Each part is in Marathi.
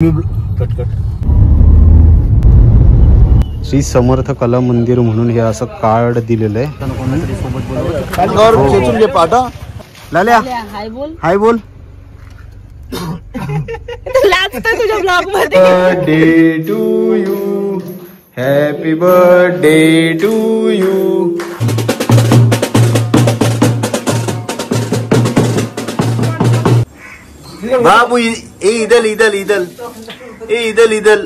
Cut cut. श्री समर्थ कला मंदिर म्हणून हे असं कार्ड दिलेलं आहे. लाल्या हाय बोल, हाय बोल. तुझ्या ब्लॉग मध्ये birthday to you, happy birthday to you. बाबू इदल इदल इदल इदल इदल.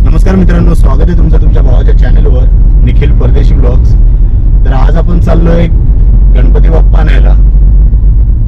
नमस्कार मित्रांनो, स्वागत आहे तुमचं तुमच्या भावाच्या चॅनलवर निखिल परदेशी ब्लॉग्स. तर आज आपण चाललोय गणपती बाप्पा आणायला.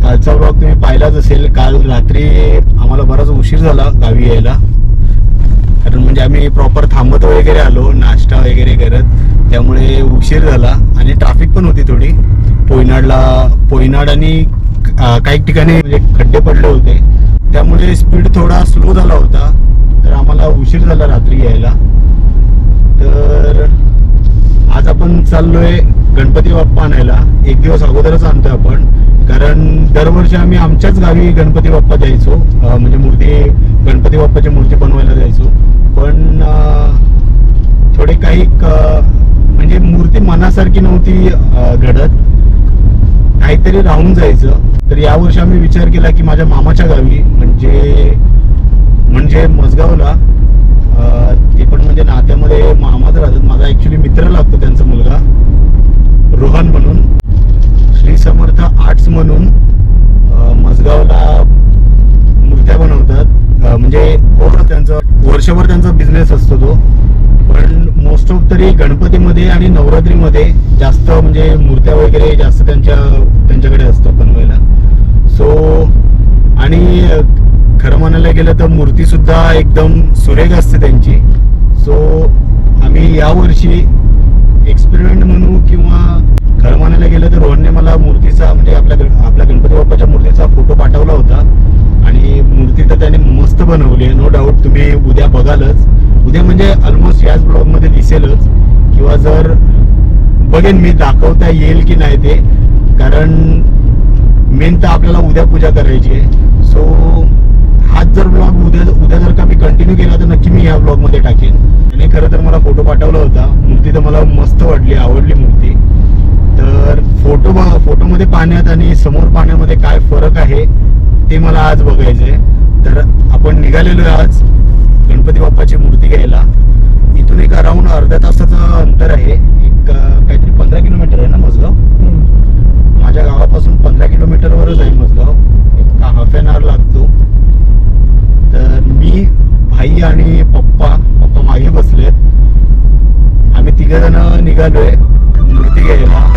कालचा ब्लॉग तुम्ही पाहिलाच असेल. काल रात्री आम्हाला बराच उशीर झाला गावी यायला, कारण म्हणजे आम्ही प्रॉपर थांबत वगैरे आलो नाश्ता वगैरे करत, त्यामुळे उशीर झाला आणि ट्रॅफिक पण होती थोडी. पोयनाड आणि काही ठिकाणी म्हणजे खड्डे पडले होते, त्यामुळे स्पीड थोडा स्लो झाला होता. तर आम्हाला उशीर झाला रात्री यायला. तर आज आपण चाललोय गणपती बाप्पा आणायला. एक दिवस अगोदरच आणतोय आपण, कारण दरवर्षी आम्ही आमच्याच गावी गणपती बाप्पा जायचो, म्हणजे मूर्ती गणपती बाप्पाची मूर्ती बनवायला जायचो. पण थोडे काही म्हणजे मूर्ती मनासारखी नव्हती घडत, काहीतरी राहून जायचं. तर यावर्षी आम्ही विचार केला की माझ्या मामाच्या गावी म्हणजे मसगावला, ते पण म्हणजे नात्यामध्ये मामाच राहतात. माझा ऍक्च्युली मित्र लागतो, त्यांचा मुलगा रोहन म्हणून, श्री समर्थ आर्ट्स म्हणून मसगावला मूर्त्या बनवतात. म्हणजे त्यांचं वर्षभर त्यांचा बिझनेस असतो तो, पण मोस्ट ऑफ तरी गणपतीमध्ये आणि नवरात्रीमध्ये जास्त म्हणजे मूर्त्या वगैरे जास्त त्यांच्याकडे असतं बनवायला. सो आणि खरं म्हणायला गेलं तर मूर्ती सुद्धा एकदम सुरेख असते त्यांची. सो आम्ही यावर्षी एक्सपेरिमेंट म्हणू किंवा खरं म्हणायला गेलं तर रोहनने मला मूर्तीचा म्हणजे आपल्या गणपती बाप्पाच्या मूर्तीचा फोटो पाठवला होता, आणि मूर्ती तर त्याने मस्त बनवली आहे. नो डाऊट तुम्ही उद्या बघालच. उद्या म्हणजे ऑलमोस्ट याच ब्लॉग मध्ये दिसेलच, किंवा जर बघेन मी दाखवता येईल की नाही ते, कारण मेन तर आपल्याला उद्या पूजा करायची आहे. सो हाच जर ब्लॉग उद्या जर का मी कंटिन्यू केला तर नक्की मी या ब्लॉग मध्ये टाकेन. आणि खरं तर मला फोटो पाठवला होता, मूर्ती तर मला मस्त वाटली, आवडली मूर्ती. तर फोटोमध्ये पाण्यात आणि समोर पाण्यामध्ये काय फरक आहे ते मला आज बघायचंय. तर आपण निघालेलो आज गणपती बाप्पाची मूर्ती घ्यायला. इथून एक अराउंड अर्ध्या तासाचं अंतर आहे. एक काहीतरी 15 किलोमीटर आहे ना मसगाव. माझ्या गावापासून 15 किलोमीटरवरच आहे मसगाव. एक हाफ एन आवर लागतो. तर मी, भाई आणि पप्पा मागे बसलेत. आम्ही 3 जण निघालोय मूर्ती घ्यायला.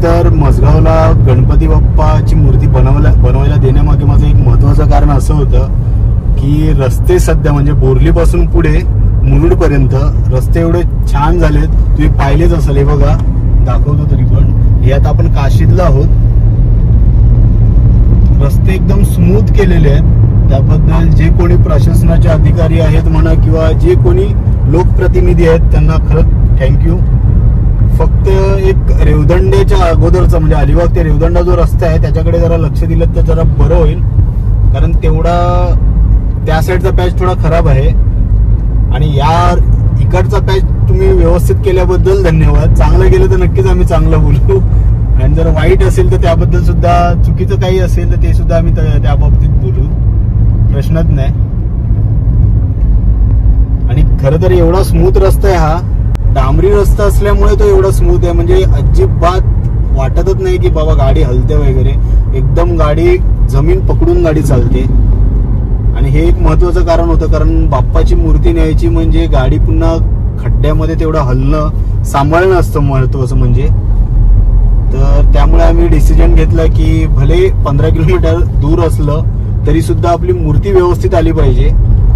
तर मसगावला गणपती बाप्पाची मूर्ती बनवायला देण्यामागे माझं एक महत्वाचं कारण असं होतं की रस्ते सध्या म्हणजे बोर्लीपासून पुढे मुरुड पर्यंत रस्ते एवढे छान झालेत. तुम्ही पाहिलेच असेल. हे बघा, दाखवतो तरी पण. हे आता आपण काशीदला आहोत. रस्ते एकदम स्मूथ केलेले आहेत. त्याबद्दल जे कोणी प्रशासनाचे अधिकारी आहेत म्हणा किंवा जे कोणी लोकप्रतिनिधी आहेत त्यांना खरंच थँक्यू. फक्त एक रेवदंड्याच्या अगोदरचा म्हणजे अलिबाग ते रेवदंडा जो रस्ता आहे त्याच्याकडे जरा लक्ष दिलं तर जरा बरं होईल, कारण तेवढा त्या साईडचा पॅच थोडा खराब आहे. आणि या इकडचा पॅच तुम्ही व्यवस्थित केल्याबद्दल धन्यवाद. चांगलं गेलं तर नक्कीच आम्ही चांगलं बोलू, आणि जर वाईट असेल तर त्याबद्दल सुद्धा, चुकीचं काही असेल तर ते सुद्धा आम्ही त्या बाबतीत बोलू, प्रश्नच नाही. आणि खरं तर एवढा स्मूथ रस्ता आहे हा. डांबरी रस्ता असल्यामुळे तो एवढा स्मूथ आहे, म्हणजे अजिबात वाटतच नाही की बाबा गाडी हलते वगैरे. एकदम गाडी जमीन पकडून गाडी चालते. आणि हे एक महत्वाचं कारण होतं, कारण बाप्पाची मूर्ती न्यायची म्हणजे गाडी पुन्हा खड्ड्यामध्ये तेवढं हलणं सांभाळणं असतं महत्वाचं म्हणजे. तर त्यामुळे आम्ही डिसिजन घेतला की भले 15 किलोमीटर दूर असलं तरी सुद्धा आपली मूर्ती व्यवस्थित आली पाहिजे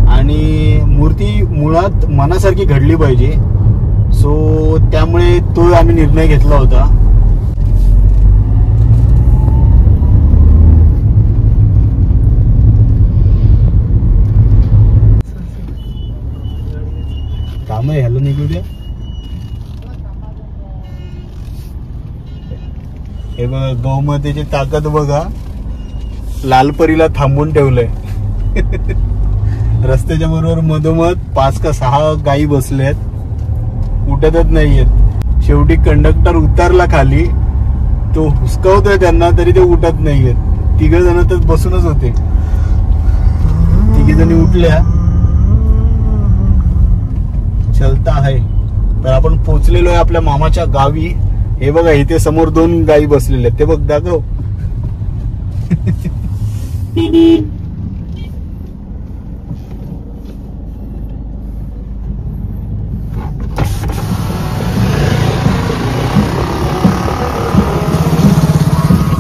आणि मूर्ती मुळात मनासारखी घडली पाहिजे. सो त्यामुळे तो आम्ही निर्णय घेतला होता. थांब ह्याला निघू द्या. हे बघा गौमातेची ताकद बघा. लालपरीला थांबून ठेवलंय. रस्त्याच्या बरोबर मधोमध 5 का 6 गायी बसल्यात, उठतच नाहीयेत. शेवटी कंडक्टर उतरला खाली, तो हुसकावतोय त्यांना तरी ते उठत नाहीयेत. 3 जण तर बसूनच होते. 3 जणी उठल्या. चलता आहे. तर आपण पोहोचलेलो आहे आपल्या मामाच्या गावी. हे बघा इथे समोर 2 गायी बसलेले आहेत, ते बघ दाखव.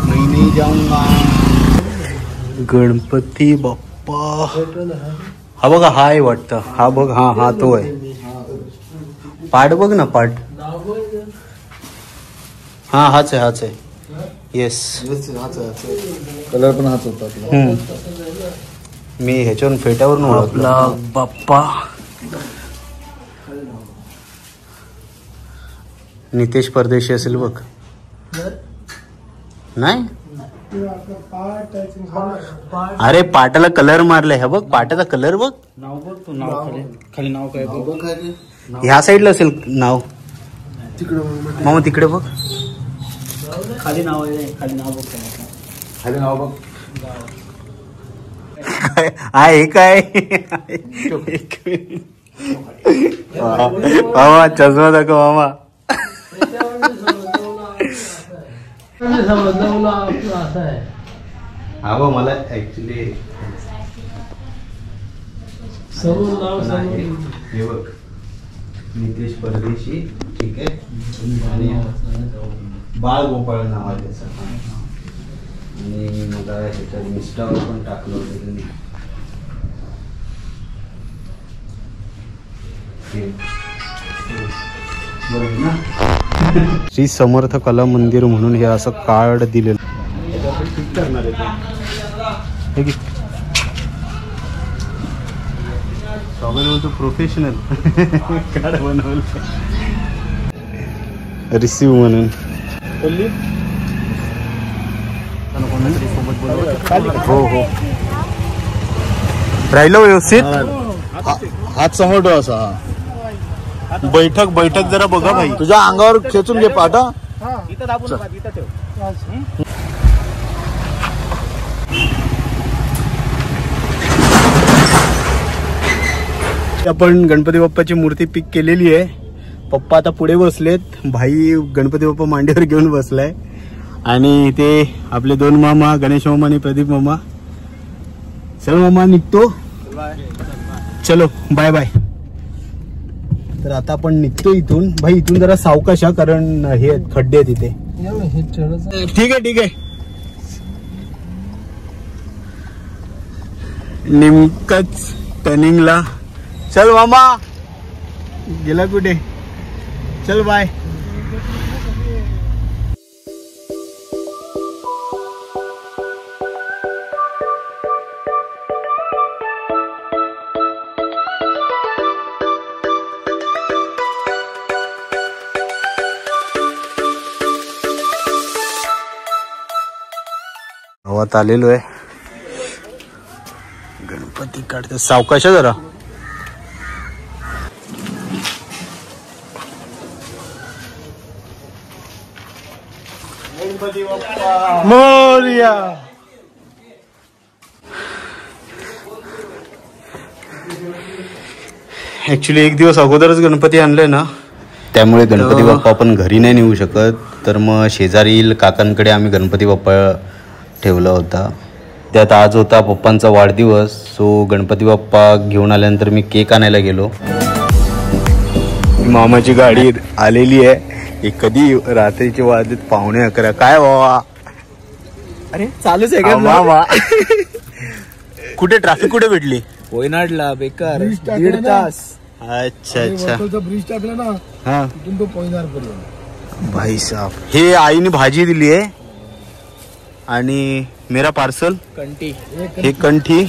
मैं नहीं जाऊंगा. गणपती बाप्पा. हा बघा, हा आहे वाटतं. हा बघ, हा तो आहे. पाट बघ ना, पाट. हा हाच आहे. येस, कलर पण हाच होता. मी ह्याच्यावरून फेट्यावरून ओळखला. बाप्पा नितेश परदेशी असेल बघ. नाही, अरे पाटाला कलर मारलाय. हा बघ पाटाचा कलर बघ. नाव बघ तू, नाव खाली नाव काय बघ. ह्या साईडला असेल नाव. मामा तिकडे बघ. खाली नाव आहे, खाली नाव बघ. खाली नाव बघ. काय आहे काय. मामा चष्मा दाखव मामा. हा बघ, मला ऍक्च्युली हे बघ नितेश परदेशी, ठीक आहे. आणि बाळ गोपाळ नाव आहे त्याचं. आणि मला ह्याच्यात इन्स्टावर पण टाकलं होतं त्यांनी. श्री समर्थ कला मंदिर म्हणून हे असं कार्ड दिलेलं. प्रोफेशनल कार्ड बनवलं रिसीव म्हणून. हो राहिलं व्यवस्थित. हात समोर ठेव असा. बैठक जरा बघा भाई. तुझ्या अंगावर खेचून घे पाटा. आपण गणपती बाप्पाची मूर्ती पिक केलेली आहे. पप्पा आता पुढे बसलेत. भाई गणपती बाप्पा मांडीवर घेऊन बसलाय. आणि इथे आपले 2 मामा, गणेश मामा आणि प्रदीप मामा. चल मामा निघतो. चलो बाय बाय. तर आता आपण निघतो इथून. भाई इथून जरा सावकाश, कारण हे खड्डे आहेत इथे. ठीक आहे. नेमकंच टर्निंगला. चल मामा. गेला कुठे. चल बाय. गावात आलेलो आहे. गणपती काढते. सावकाश जरा. गणपती बाप्पा मोरया. ऍक्च्युली 1 दिवस अगोदरच गणपती आणलाय ना, त्यामुळे गणपती बाप्पा आपण घरी नाही नेऊ शकत. तर मग शेजारील काकांकडे आम्ही गणपती बाप्पा ठेवला होता. त्यात आज होता पप्पांचा वाढदिवस. सो गणपती बाप्पा घेऊन आल्यानंतर मी केक आणायला गेलो. मामाची गाडी आलेली आहे. हे कधी रात्रीचे वाजलेत 11:45. काय बाबा. अरे चालूच आहे का मामा. कुठे ट्रॅफिक कुठे भेटली. पोयनाडला बेकार 1.5 तास. अच्छा ब्रिज टाकला ना. हा तिथून तो पोयनाड पर्यंत. भाई साहब. हे आईने भाजी दिली आहे. आणि मेरा पार्सल कंठी. हे कंठी.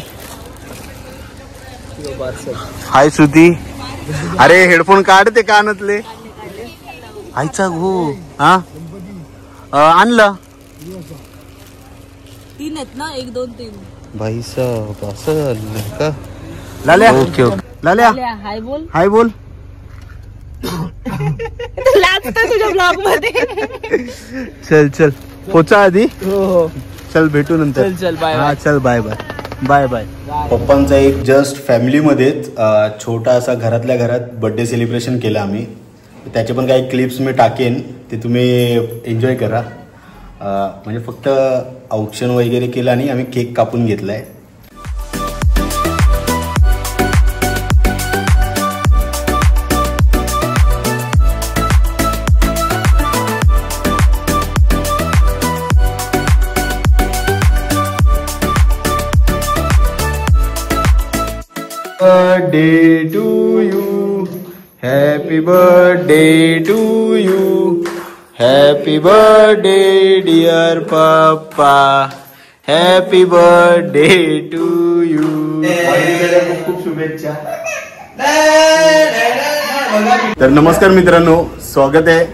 पार्सल. हाय श्रुती. अरे हेडफोन काढ ते कानातले. आईचा गो हा आणलं 3 आहेत ना 1 2 3. भाई साहब असं का लाल्या. ओके ओके लाल्या हाय बोल. हाय बोल. लाजतोय तुझ्या ब्लॉग मध्ये. चल चल पोचा आधी. हो चल भेटू नंतर. चल चल बाय हा चल बाय बाय बाय बाय. पप्पांचा एक जस्ट फॅमिलीमध्येच छोटा असा घरातल्या घरात बर्थडे सेलिब्रेशन केलं आम्ही. त्याचे पण काही क्लिप्स मी टाकेन ते तुम्ही एन्जॉय करा. म्हणजे फक्त औक्षण वगैरे केलं आणि आम्ही केक कापून घेतलाय. Birthday to you. Happy birthday to you. Happy birthday dear papa. Happy birthday to you. खूप शुभेच्छा. तर नमस्कार मित्रांनो, स्वागत आहे.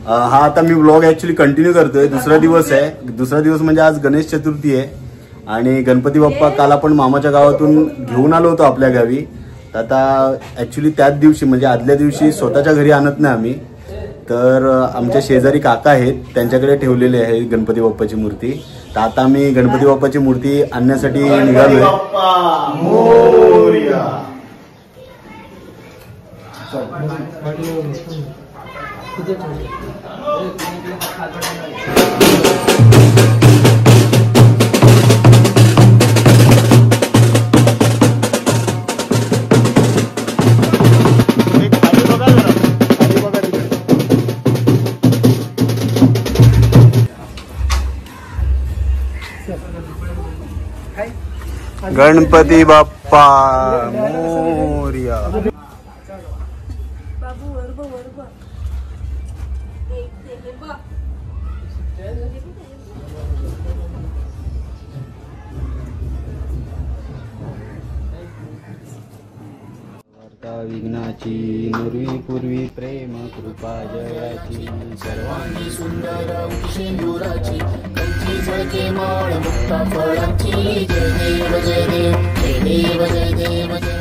हा आता मी व्लॉग ऍक्च्युली कंटिन्यू करतोय. दुसरा दिवस आहे. दुसरा दिवस म्हणजे आज गणेश चतुर्थी आहे आणि गणपती बाप्पा काल आपण मामाच्या गावातून घेऊन आलो होतो आपल्या गावी. तर आता ऍक्च्युली त्याच दिवशी म्हणजे आदल्या दिवशी स्वतःच्या घरी आणत नाही आम्ही, तर आमच्या शेजारी काका आहेत त्यांच्याकडे ठेवलेली आहे गणपती बाप्पाची मूर्ती. तर आता आम्ही गणपती बाप्पाची मूर्ती आणण्यासाठी निघालोय. गणपती बाप्पा मोरया. विघ्नाची नुरवी पूर्वी प्रेम कृपा जयाची. सर्वांनी सुंदर शेंदुराची कंची झळके माळ मुक्ता फळाची. जय देव जय देव जय देव जय देव जय